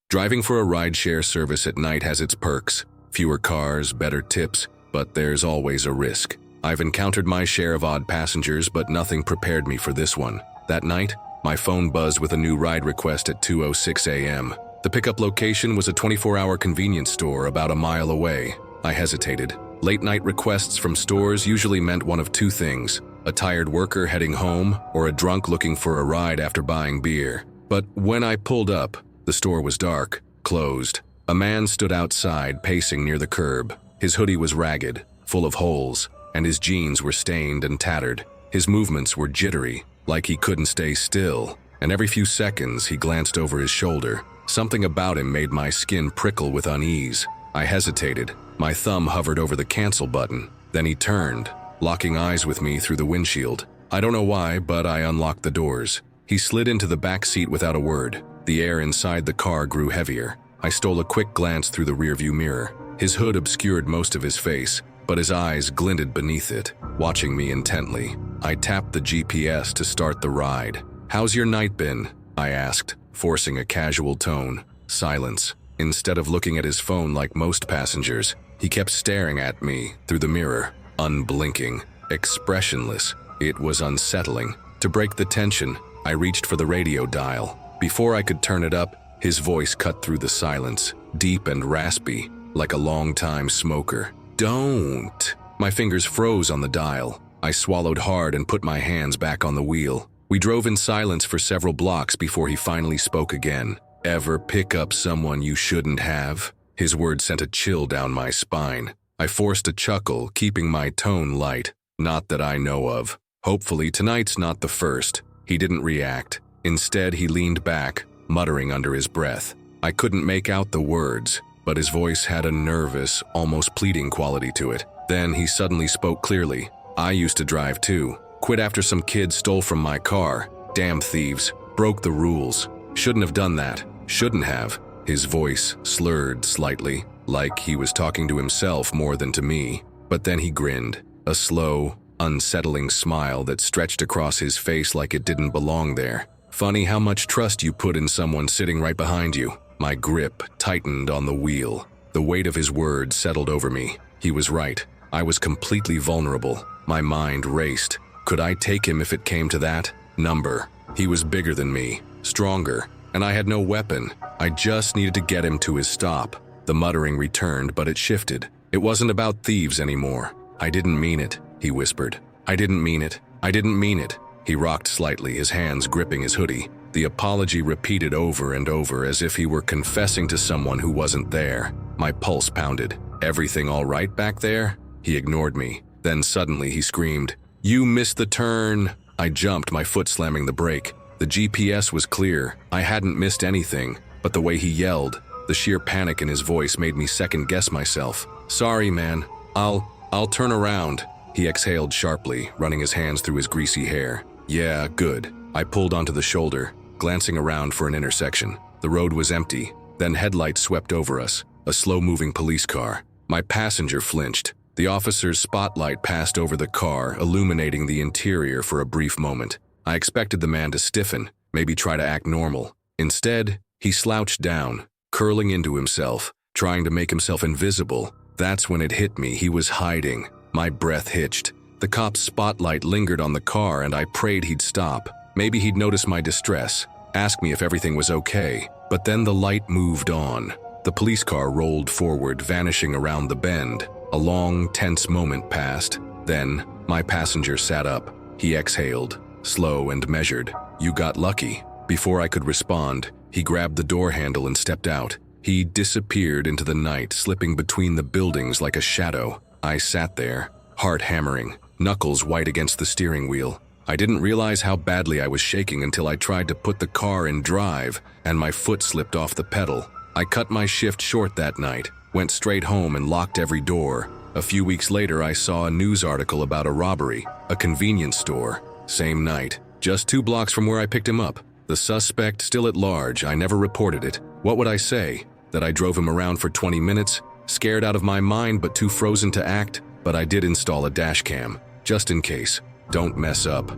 Driving for a rideshare service at night has its perks. Fewer cars, better tips, but there's always a risk. I've encountered my share of odd passengers, but nothing prepared me for this one. That night, my phone buzzed with a new ride request at 2:06 a.m. The pickup location was a 24-hour convenience store about a mile away. I hesitated. Late-night requests from stores usually meant one of two things: a tired worker heading home or a drunk looking for a ride after buying beer. But when I pulled up, the store was dark, closed. A man stood outside, pacing near the curb. His hoodie was ragged, full of holes, and his jeans were stained and tattered. His movements were jittery, like he couldn't stay still, and every few seconds he glanced over his shoulder. Something about him made my skin prickle with unease. I hesitated. My thumb hovered over the cancel button. Then he turned, locking eyes with me through the windshield. I don't know why, but I unlocked the doors. He slid into the back seat without a word. The air inside the car grew heavier. I stole a quick glance through the rearview mirror. His hood obscured most of his face, but his eyes glinted beneath it, watching me intently. I tapped the GPS to start the ride. "How's your night been?" I asked, forcing a casual tone. Silence. Instead of looking at his phone like most passengers, he kept staring at me through the mirror, unblinking, expressionless. It was unsettling. To break the tension, I reached for the radio dial. Before I could turn it up, his voice cut through the silence, deep and raspy, like a long-time smoker. "Don't!" My fingers froze on the dial. I swallowed hard and put my hands back on the wheel. We drove in silence for several blocks before he finally spoke again. "Ever pick up someone you shouldn't have?" His words sent a chill down my spine. I forced a chuckle, keeping my tone light. "Not that I know of. Hopefully tonight's not the first." He didn't react. Instead, he leaned back, muttering under his breath. I couldn't make out the words, but his voice had a nervous, almost pleading quality to it. Then he suddenly spoke clearly. "I used to drive too. Quit after some kid stole from my car. Damn thieves. Broke the rules. Shouldn't have done that. Shouldn't have." His voice slurred slightly, like he was talking to himself more than to me. But then he grinned, a slow, unsettling smile that stretched across his face like it didn't belong there. "Funny how much trust you put in someone sitting right behind you." My grip tightened on the wheel. The weight of his words settled over me. He was right. I was completely vulnerable. My mind raced. Could I take him if it came to that? Number. He was bigger than me, stronger, and I had no weapon. I just needed to get him to his stop. The muttering returned, but it shifted. It wasn't about thieves anymore. "I didn't mean it," he whispered. "I didn't mean it. I didn't mean it." He rocked slightly, his hands gripping his hoodie. The apology repeated over and over as if he were confessing to someone who wasn't there. My pulse pounded. "Everything all right back there?" He ignored me. Then suddenly he screamed, "You missed the turn!" I jumped, my foot slamming the brake. The GPS was clear. I hadn't missed anything, but the way he yelled, the sheer panic in his voice made me second-guess myself. "Sorry, man. I'll turn around." He exhaled sharply, running his hands through his greasy hair. "Yeah, good." I pulled onto the shoulder, glancing around for an intersection. The road was empty. Then headlights swept over us, a slow-moving police car. My passenger flinched. The officer's spotlight passed over the car, illuminating the interior for a brief moment. I expected the man to stiffen, maybe try to act normal. Instead, he slouched down, curling into himself, trying to make himself invisible. That's when it hit me. He was hiding. My breath hitched. The cop's spotlight lingered on the car, and I prayed he'd stop. Maybe he'd notice my distress, ask me if everything was okay. But then the light moved on. The police car rolled forward, vanishing around the bend. A long, tense moment passed. Then, my passenger sat up. He exhaled, slow and measured. "You got lucky." Before I could respond, he grabbed the door handle and stepped out. He disappeared into the night, slipping between the buildings like a shadow. I sat there, heart hammering, knuckles white against the steering wheel. I didn't realize how badly I was shaking until I tried to put the car in drive, and my foot slipped off the pedal. I cut my shift short that night, went straight home and locked every door. A few weeks later, I saw a news article about a robbery, a convenience store. Same night, just 2 blocks from where I picked him up. The suspect still at large. I never reported it. What would I say? That I drove him around for 20 minutes? Scared out of my mind but too frozen to act? But I did install a dash cam, just in case. Don't mess up.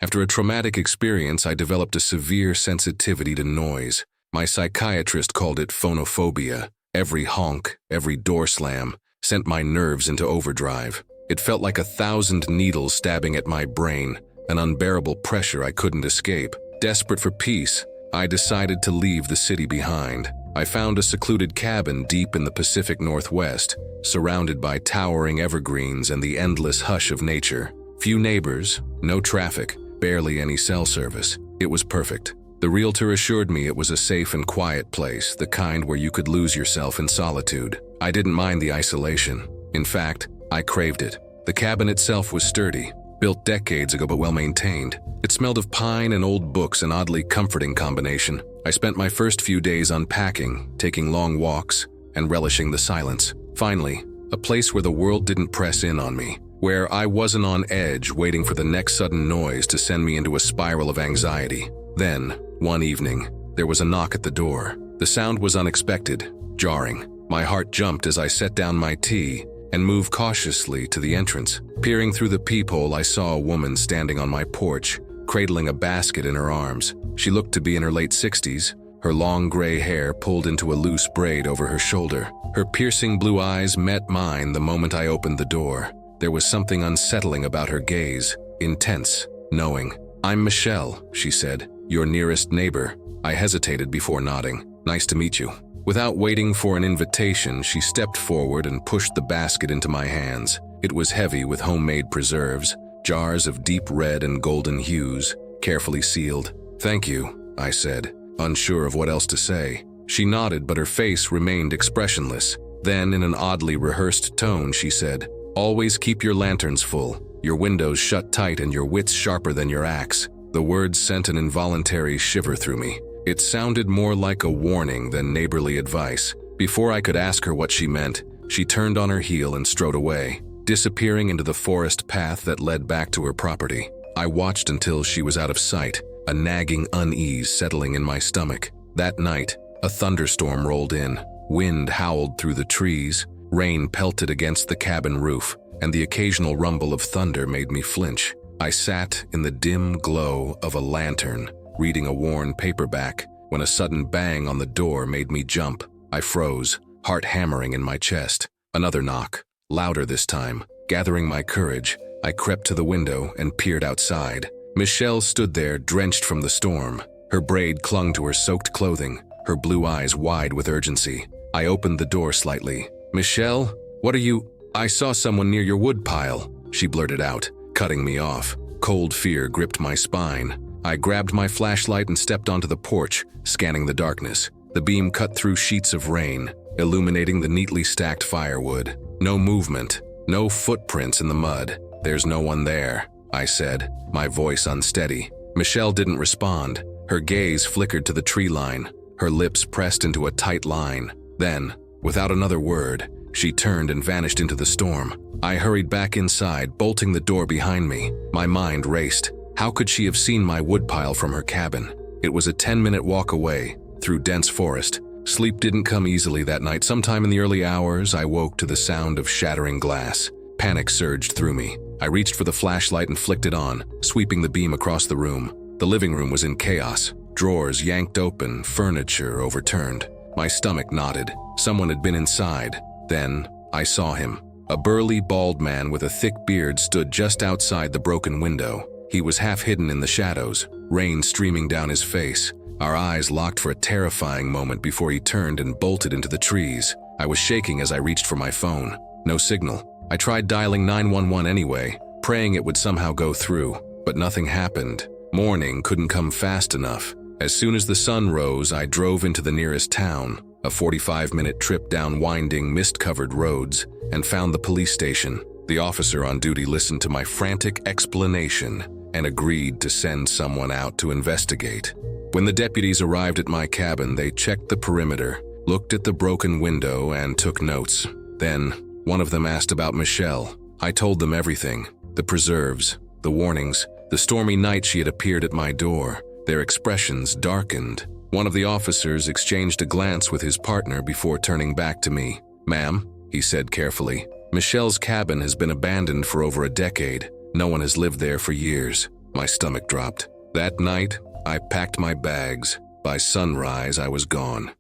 After a traumatic experience, I developed a severe sensitivity to noise. My psychiatrist called it phonophobia. Every honk, every door slam, sent my nerves into overdrive. It felt like 1,000 needles stabbing at my brain, an unbearable pressure I couldn't escape. Desperate for peace, I decided to leave the city behind. I found a secluded cabin deep in the Pacific Northwest, surrounded by towering evergreens and the endless hush of nature. Few neighbors, no traffic, barely any cell service. It was perfect. The realtor assured me it was a safe and quiet place, the kind where you could lose yourself in solitude. I didn't mind the isolation. In fact, I craved it. The cabin itself was sturdy, built decades ago but well-maintained. It smelled of pine and old books, an oddly comforting combination. I spent my first few days unpacking, taking long walks, and relishing the silence. Finally, a place where the world didn't press in on me, where I wasn't on edge waiting for the next sudden noise to send me into a spiral of anxiety. Then, one evening, there was a knock at the door. The sound was unexpected, jarring. My heart jumped as I set down my tea and moved cautiously to the entrance. Peering through the peephole, I saw a woman standing on my porch, cradling a basket in her arms. She looked to be in her late 60s, her long gray hair pulled into a loose braid over her shoulder. Her piercing blue eyes met mine the moment I opened the door. There was something unsettling about her gaze, intense, knowing. "I'm Michelle," she said, "your nearest neighbor." I hesitated before nodding. "Nice to meet you." Without waiting for an invitation, she stepped forward and pushed the basket into my hands. It was heavy with homemade preserves, jars of deep red and golden hues, carefully sealed. "Thank you," I said, unsure of what else to say. She nodded, but her face remained expressionless. Then, in an oddly rehearsed tone, she said, "Always keep your lanterns full, your windows shut tight and your wits sharper than your axe." The words sent an involuntary shiver through me. It sounded more like a warning than neighborly advice. Before I could ask her what she meant, she turned on her heel and strode away, disappearing into the forest path that led back to her property. I watched until she was out of sight, a nagging unease settling in my stomach. That night, a thunderstorm rolled in. Wind howled through the trees, rain pelted against the cabin roof, and the occasional rumble of thunder made me flinch. I sat in the dim glow of a lantern, reading a worn paperback, when a sudden bang on the door made me jump. I froze, heart hammering in my chest. Another knock, louder this time. Gathering my courage, I crept to the window and peered outside. Michelle stood there, drenched from the storm. Her braid clung to her soaked clothing, her blue eyes wide with urgency. I opened the door slightly. "Michelle, what are you—" "I saw someone near your woodpile," she blurted out, cutting me off. Cold fear gripped my spine. I grabbed my flashlight and stepped onto the porch, scanning the darkness. The beam cut through sheets of rain, illuminating the neatly stacked firewood. No movement, no footprints in the mud. "There's no one there," I said, my voice unsteady. Michelle didn't respond. Her gaze flickered to the tree line, her lips pressed into a tight line. Then, without another word, she turned and vanished into the storm. I hurried back inside, bolting the door behind me. My mind raced. How could she have seen my woodpile from her cabin? It was a 10-minute walk away, through dense forest. Sleep didn't come easily that night. Sometime in the early hours, I woke to the sound of shattering glass. Panic surged through me. I reached for the flashlight and flicked it on, sweeping the beam across the room. The living room was in chaos. Drawers yanked open, furniture overturned. My stomach knotted. Someone had been inside. Then, I saw him. A burly, bald man with a thick beard stood just outside the broken window. He was half hidden in the shadows, rain streaming down his face. Our eyes locked for a terrifying moment before he turned and bolted into the trees. I was shaking as I reached for my phone. No signal. I tried dialing 911 anyway, praying it would somehow go through, but nothing happened. Morning couldn't come fast enough. As soon as the sun rose, I drove into the nearest town, a 45-minute trip down winding, mist-covered roads, and found the police station. The officer on duty listened to my frantic explanation and agreed to send someone out to investigate. When the deputies arrived at my cabin, they checked the perimeter, looked at the broken window, and took notes. Then, one of them asked about Michelle. I told them everything: the preserves, the warnings, the stormy night she had appeared at my door. Their expressions darkened. One of the officers exchanged a glance with his partner before turning back to me. "Ma'am," he said carefully, "Michelle's cabin has been abandoned for over a decade. No one has lived there for years." My stomach dropped. That night, I packed my bags, By sunrise, I was gone.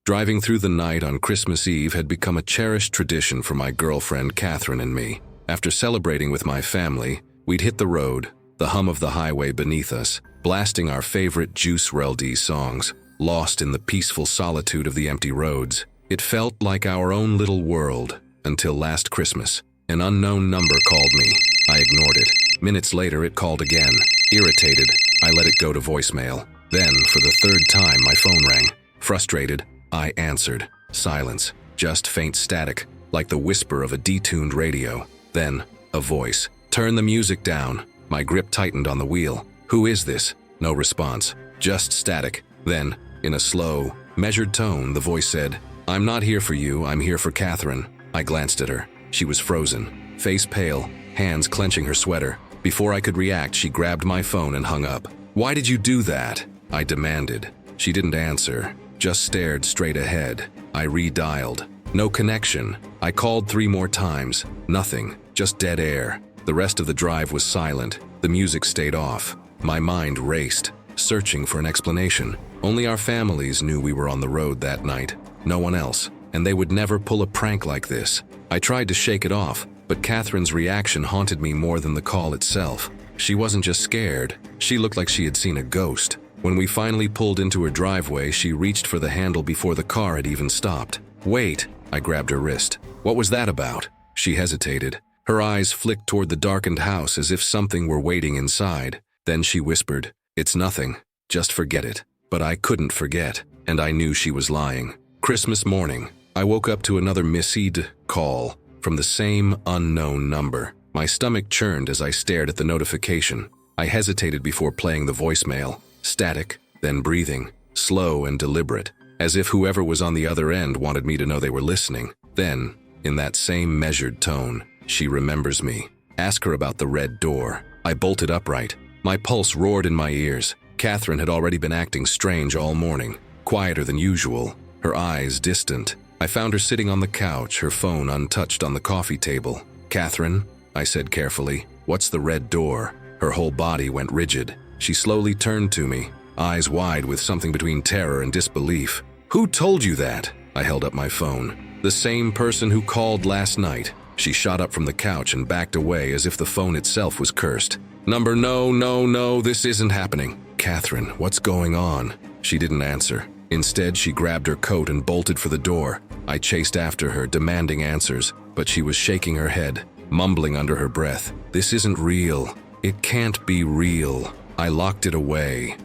Driving through the night on Christmas Eve had become a cherished tradition for my girlfriend Catherine and me. After celebrating with my family, we'd hit the road, the hum of the highway beneath us, blasting our favorite Juice WRLD songs. Lost in the peaceful solitude of the empty roads, it felt like our own little world, until last Christmas. An unknown number called me. I ignored it. Minutes later, it called again. Irritated, I let it go to voicemail. Then, for the third time, my phone rang. Frustrated, I answered. Silence, just faint static, like the whisper of a detuned radio. Then, a voice. Turn the music down. My grip tightened on the wheel. Who is this? No response, just static. Then, in a slow, measured tone, the voice said, I'm not here for you, I'm here for Catherine. I glanced at her. She was frozen, face pale, hands clenching her sweater. Before I could react, she grabbed my phone and hung up. Why did you do that? I demanded. She didn't answer, just stared straight ahead. I redialed. No connection. I called 3 more times. Nothing, just dead air. The rest of the drive was silent. The music stayed off. My mind raced, searching for an explanation. Only our families knew we were on the road that night. No one else, and they would never pull a prank like this. I tried to shake it off, but Catherine's reaction haunted me more than the call itself. She wasn't just scared, she looked like she had seen a ghost. When we finally pulled into her driveway, she reached for the handle before the car had even stopped. Wait, I grabbed her wrist. What was that about? She hesitated. Her eyes flicked toward the darkened house as if something were waiting inside. Then she whispered, It's nothing, just forget it. But I couldn't forget, and I knew she was lying. Christmas morning, I woke up to another missed call from the same unknown number. My stomach churned as I stared at the notification. I hesitated before playing the voicemail. Static, then breathing, slow and deliberate, as if whoever was on the other end wanted me to know they were listening. Then, in that same measured tone, she remembers me. Ask her about the red door. I bolted upright. My pulse roared in my ears. Catherine had already been acting strange all morning, quieter than usual, her eyes distant. I found her sitting on the couch, her phone untouched on the coffee table. Catherine, I said carefully, what's the red door? Her whole body went rigid. She slowly turned to me, eyes wide with something between terror and disbelief. Who told you that? I held up my phone. The same person who called last night. She shot up from the couch and backed away as if the phone itself was cursed. Number, no, this isn't happening. Catherine, what's going on? She didn't answer. Instead, she grabbed her coat and bolted for the door. I chased after her, demanding answers, but she was shaking her head, mumbling under her breath. This isn't real. It can't be real. I locked it away.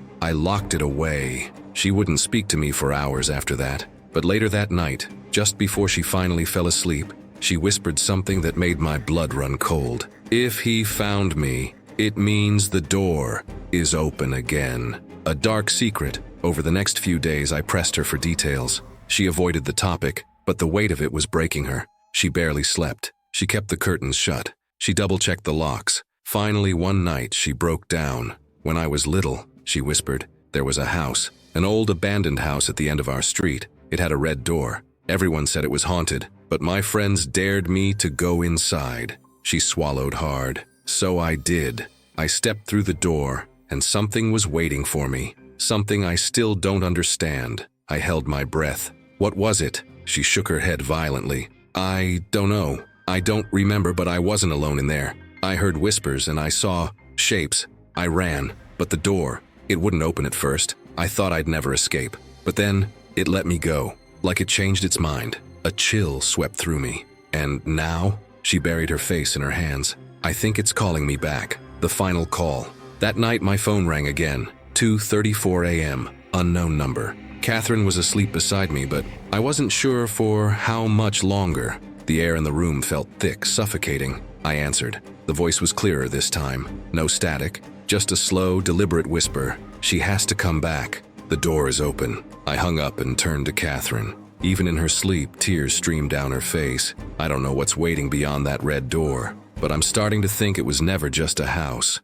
She wouldn't speak to me for hours after that. But later that night, just before she finally fell asleep, she whispered something that made my blood run cold. If he found me, it means the door is open again. A dark secret. Over the next few days, I pressed her for details. She avoided the topic, but the weight of it was breaking her. She barely slept. She kept the curtains shut. She double-checked the locks. Finally, one night, she broke down. When I was little, she whispered, there was a house, an old abandoned house at the end of our street. It had a red door. Everyone said it was haunted, but my friends dared me to go inside. She swallowed hard. So I did. I stepped through the door, and something was waiting for me. Something I still don't understand. I held my breath. What was it? She shook her head violently. I don't know. I don't remember, but I wasn't alone in there. I heard whispers and I saw shapes. I ran, but the door, it wouldn't open at first. I thought I'd never escape. But then, it let me go, like it changed its mind. A chill swept through me. And now, she buried her face in her hands. I think it's calling me back. The final call. That night, my phone rang again. 2:34 a.m., unknown number. Catherine was asleep beside me, but I wasn't sure for how much longer. The air in the room felt thick, suffocating. I answered. The voice was clearer this time. No static, just a slow, deliberate whisper. She has to come back. The door is open. I hung up and turned to Catherine. Even in her sleep, tears streamed down her face. I don't know what's waiting beyond that red door, but I'm starting to think it was never just a house.